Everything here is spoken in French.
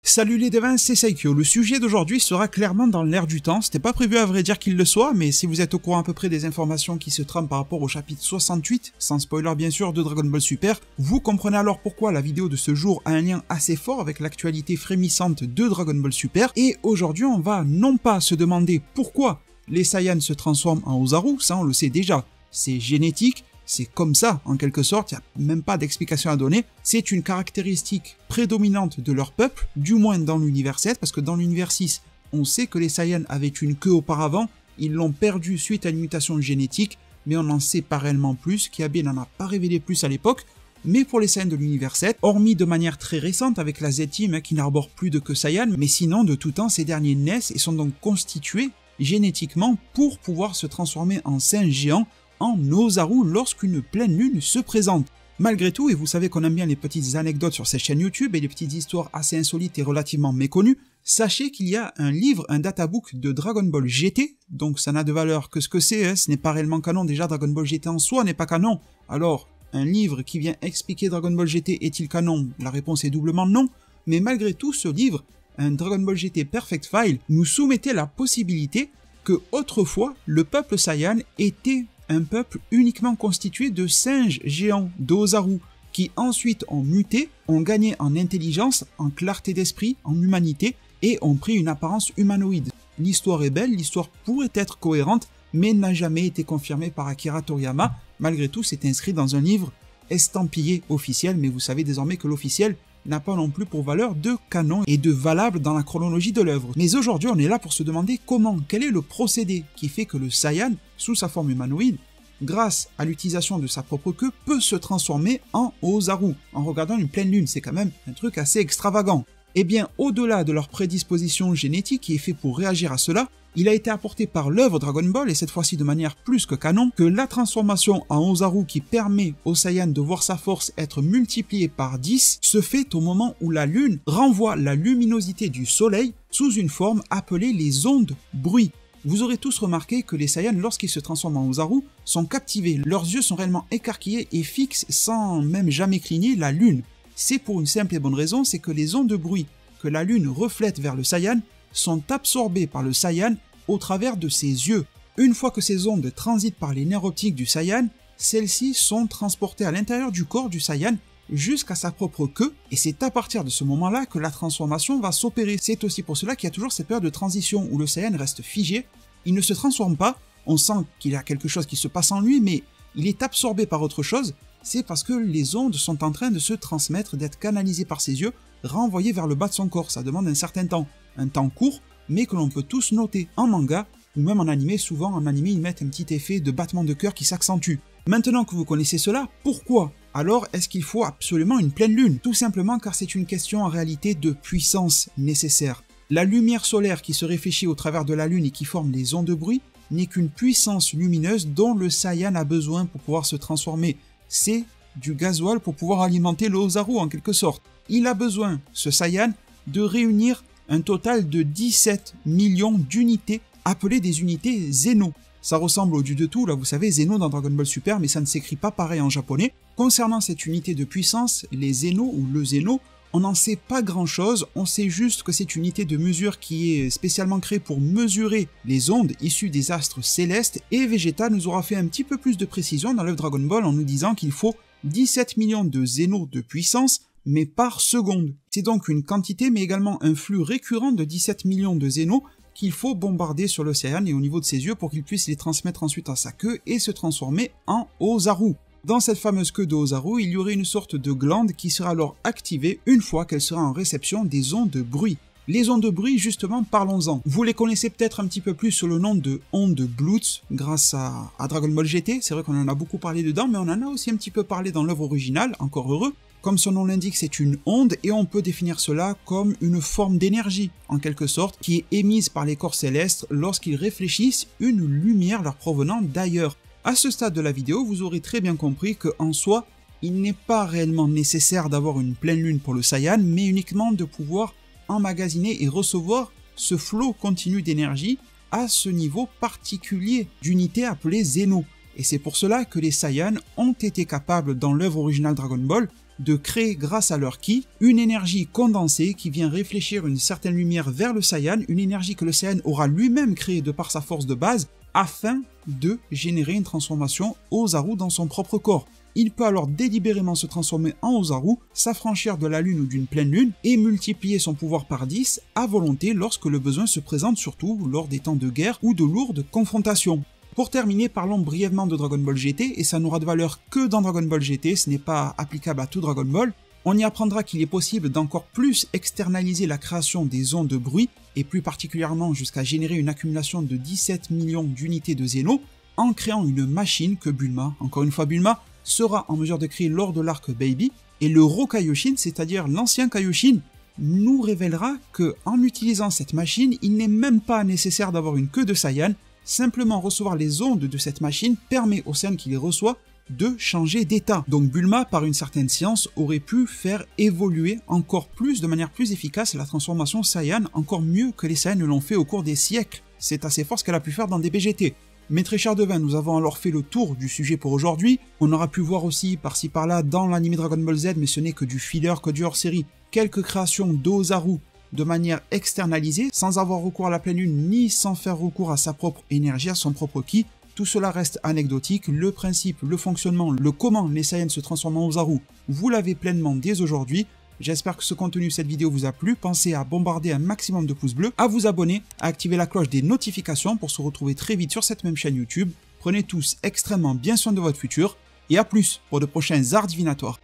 Salut les devins, c'est Saikyo. Le sujet d'aujourd'hui sera clairement dans l'air du temps. C'était pas prévu à vrai dire qu'il le soit, mais si vous êtes au courant à peu près des informations qui se trament par rapport au chapitre 68, sans spoiler bien sûr, de Dragon Ball Super, vous comprenez alors pourquoi la vidéo de ce jour a un lien assez fort avec l'actualité frémissante de Dragon Ball Super. Et aujourd'hui, on va non pas se demander pourquoi les Saiyans se transforment en Ozaru, ça on le sait déjà, c'est génétique. C'est comme ça, en quelque sorte, il n'y a même pas d'explication à donner. C'est une caractéristique prédominante de leur peuple, du moins dans l'univers 7, parce que dans l'univers 6, on sait que les Saiyans avaient une queue auparavant, ils l'ont perdue suite à une mutation génétique, mais on n'en sait pas réellement plus, Kyabé n'en a pas révélé plus à l'époque. Mais pour les Saiyans de l'univers 7, hormis de manière très récente avec la Z-Team qui n'arbore plus de queue Saiyan, mais sinon de tout temps ces derniers naissent et sont donc constitués génétiquement pour pouvoir se transformer en singes géants, en Ozaru lorsqu'une pleine lune se présente. Malgré tout, et vous savez qu'on aime bien les petites anecdotes sur cette chaîne YouTube et les petites histoires assez insolites et relativement méconnues, sachez qu'il y a un livre, un databook de Dragon Ball GT, donc ça n'a de valeur que ce que c'est, hein, ce n'est pas réellement canon, déjà Dragon Ball GT en soi n'est pas canon. Alors, un livre qui vient expliquer Dragon Ball GT est-il canon? La réponse est doublement non, mais malgré tout ce livre, un Dragon Ball GT Perfect File, nous soumettait la possibilité que autrefois le peuple Saiyan était un peuple uniquement constitué de singes géants, d'Ozaru, qui ensuite ont muté, ont gagné en intelligence, en clarté d'esprit, en humanité, et ont pris une apparence humanoïde. L'histoire est belle, l'histoire pourrait être cohérente, mais n'a jamais été confirmée par Akira Toriyama. Malgré tout, c'est inscrit dans un livre estampillé officiel, mais vous savez désormais que l'officiel n'a pas non plus pour valeur de canon et de valable dans la chronologie de l'œuvre. Mais aujourd'hui, on est là pour se demander comment, quel est le procédé qui fait que le Saiyan, sous sa forme humanoïde, grâce à l'utilisation de sa propre queue, peut se transformer en Ozaru, en regardant une pleine lune. C'est quand même un truc assez extravagant. Eh bien, au-delà de leur prédisposition génétique qui est fait pour réagir à cela, il a été apporté par l'œuvre Dragon Ball, et cette fois-ci de manière plus que canon, que la transformation en Ozaru qui permet au Saiyan de voir sa force être multipliée par 10 se fait au moment où la lune renvoie la luminosité du soleil sous une forme appelée les ondes bruit. Vous aurez tous remarqué que les Saiyans, lorsqu'ils se transforment en Ozaru, sont captivés, leurs yeux sont réellement écarquillés et fixent sans même jamais cligner la lune. C'est pour une simple et bonne raison, c'est que les ondes de bruit que la lune reflète vers le Saiyan sont absorbées par le Saiyan au travers de ses yeux. Une fois que ces ondes transitent par les nerfs optiques du Saiyan, celles-ci sont transportées à l'intérieur du corps du Saiyan jusqu'à sa propre queue, et c'est à partir de ce moment-là que la transformation va s'opérer. C'est aussi pour cela qu'il y a toujours cette période de transition où le Saiyan reste figé, il ne se transforme pas, on sent qu'il y a quelque chose qui se passe en lui, mais il est absorbé par autre chose. C'est parce que les ondes sont en train de se transmettre, d'être canalisées par ses yeux, renvoyées vers le bas de son corps. Ça demande un certain temps, un temps court, mais que l'on peut tous noter en manga, ou même en animé. Souvent en animé ils mettent un petit effet de battement de cœur qui s'accentue. Maintenant que vous connaissez cela, pourquoi alors est-ce qu'il faut absolument une pleine lune? Tout simplement car c'est une question en réalité de puissance nécessaire. La lumière solaire qui se réfléchit au travers de la lune et qui forme les ondes de bruit n'est qu'une puissance lumineuse dont le Saiyan a besoin pour pouvoir se transformer. C'est du gasoil pour pouvoir alimenter le Ozaru en quelque sorte. Il a besoin, ce Saiyan, de réunir un total de 17 millions d'unités appelées des unités Zeno. Ça ressemble au dieu de tout, là vous savez, Zeno dans Dragon Ball Super, mais ça ne s'écrit pas pareil en japonais. Concernant cette unité de puissance, les Zeno ou le Zeno, on n'en sait pas grand chose, on sait juste que c'est une unité de mesure qui est spécialement créée pour mesurer les ondes issues des astres célestes, et Vegeta nous aura fait un petit peu plus de précision dans l'œuvre Dragon Ball en nous disant qu'il faut 17 millions de Zeno de puissance, mais par seconde. C'est donc une quantité mais également un flux récurrent de 17 millions de Zeno qu'il faut bombarder sur le Saiyan et au niveau de ses yeux pour qu'il puisse les transmettre ensuite à sa queue et se transformer en Ozaru. Dans cette fameuse queue de Ozaru, il y aurait une sorte de glande qui sera alors activée une fois qu'elle sera en réception des ondes de bruit. Les ondes de bruit, justement, parlons-en. Vous les connaissez peut-être un petit peu plus sous le nom de ondes Bluetooth grâce à Dragon Ball GT. C'est vrai qu'on en a beaucoup parlé dedans, mais on en a aussi un petit peu parlé dans l'œuvre originale, encore heureux. Comme son nom l'indique, c'est une onde et on peut définir cela comme une forme d'énergie, en quelque sorte, qui est émise par les corps célestes lorsqu'ils réfléchissent une lumière leur provenant d'ailleurs. À ce stade de la vidéo, vous aurez très bien compris qu'en soi, il n'est pas réellement nécessaire d'avoir une pleine lune pour le Saiyan, mais uniquement de pouvoir emmagasiner et recevoir ce flot continu d'énergie à ce niveau particulier d'unité appelée Zeno. Et c'est pour cela que les Saiyans ont été capables dans l'œuvre originale Dragon Ball de créer grâce à leur ki une énergie condensée qui vient réfléchir une certaine lumière vers le Saiyan, une énergie que le Saiyan aura lui-même créée de par sa force de base afin de générer une transformation Ozaru dans son propre corps. Il peut alors délibérément se transformer en Ozaru, s'affranchir de la lune ou d'une pleine lune et multiplier son pouvoir par 10 à volonté lorsque le besoin se présente, surtout lors des temps de guerre ou de lourdes confrontations. Pour terminer, parlons brièvement de Dragon Ball GT, et ça n'aura de valeur que dans Dragon Ball GT, ce n'est pas applicable à tout Dragon Ball. On y apprendra qu'il est possible d'encore plus externaliser la création des ondes de bruit, et plus particulièrement jusqu'à générer une accumulation de 17 millions d'unités de Zeno, en créant une machine que Bulma, encore une fois Bulma, sera en mesure de créer lors de l'arc Baby, et le Rokaioshin, c'est-à-dire l'ancien Kaioshin, nous révélera que en utilisant cette machine, il n'est même pas nécessaire d'avoir une queue de Saiyan, simplement recevoir les ondes de cette machine permet au Saiyan qui les reçoit de changer d'état. Donc Bulma, par une certaine science, aurait pu faire évoluer encore plus, de manière plus efficace, la transformation Saiyan, encore mieux que les Saiyans ne l'ont fait au cours des siècles. C'est assez fort ce qu'elle a pu faire dans des BGT. Mes très chers devins, nous avons alors fait le tour du sujet pour aujourd'hui. On aura pu voir aussi par-ci par-là dans l'anime Dragon Ball Z, mais ce n'est que du filler, que du hors-série, quelques créations d'Ozaru de manière externalisée, sans avoir recours à la pleine lune, ni sans faire recours à sa propre énergie, à son propre ki. Tout cela reste anecdotique, le principe, le fonctionnement, le comment les Saiyans se transforment en Ozaru, vous l'avez pleinement dès aujourd'hui. J'espère que ce contenu, cette vidéo vous a plu. Pensez à bombarder un maximum de pouces bleus, à vous abonner, à activer la cloche des notifications pour se retrouver très vite sur cette même chaîne YouTube. Prenez tous extrêmement bien soin de votre futur, et à plus pour de prochains arts divinatoires.